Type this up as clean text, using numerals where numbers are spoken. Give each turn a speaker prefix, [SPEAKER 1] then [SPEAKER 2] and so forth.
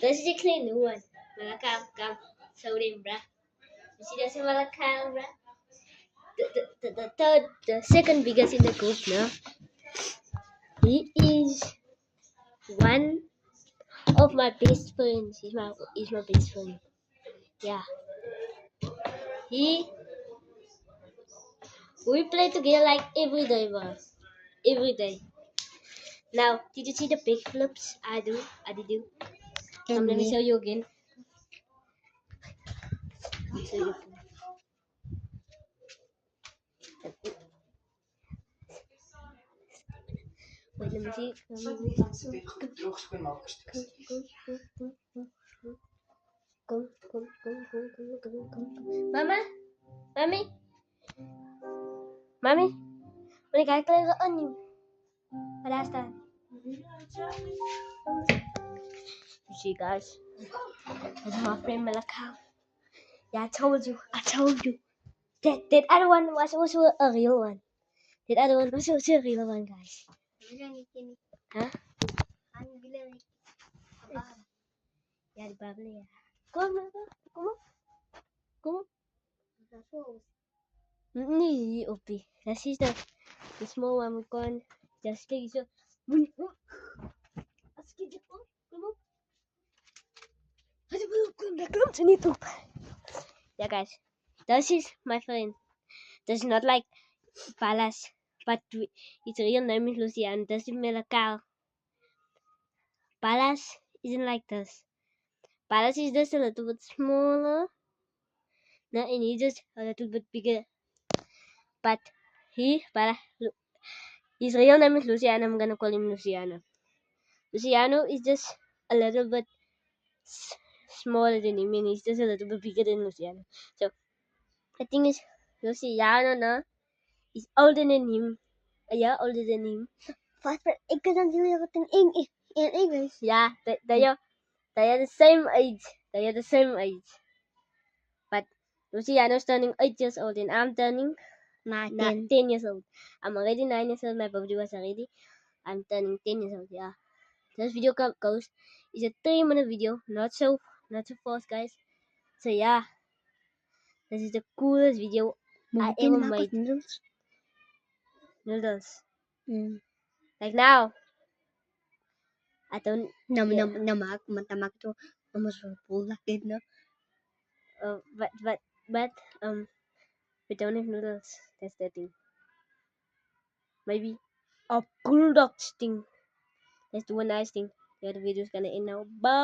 [SPEAKER 1] This is actually a new one. Malakal, come, show them, bruh. You see that's a Malakal, bruh? The second biggest in the group now. He is one of my best friends. He's my best friend. Yeah. We play together like every day, bro. Every day. Now, did you see the big flips I do? Come, let me show you again. Show you. Wait, let me see. Kom. Mama? Mami? Moet ik eigenlijk aan? Waar daar staat? You see, guys, that's my friend Malakal. Yeah, I told you. That other one was also a real one. That other one was also a real one, guys. Huh? Ja, die babbelen, ja. Kom op. Nee, Oppie. Dat is the small one. We can just take it. Kom op. Daar komt ze niet op. Yeah, guys. This is my friend. This is not like Palas, but its real name is Luciano. This is Malakal. Palas isn't like this. Palas is just a little bit smaller. No, and he's just a little bit bigger. But his real name is Luciano. I'm gonna call him Luciano. Luciano is just a little bit smaller than him, and he's just a little bit bigger than Luciano. So the thing is, Luciano now is older than him. A year older than him. Ik kan dan jullie wat in English. Yeah, they are the same age. They are the same age. But Luciano's turning 8 years old, and I'm turning 10 years old. I'm already 9 years old. My birthday was already. I'm turning 10 years old. Yeah. This video goes is a 3-minute video, not so fast, guys. So yeah, this is the coolest video I ever made. Noodles. Like now, I don't. Matamak to almost full like it, no. But we don't have noodles. That's the thing. Maybe a bulldog thing. Let's do a nice thing. Yeah, the video's gonna end now. Bye.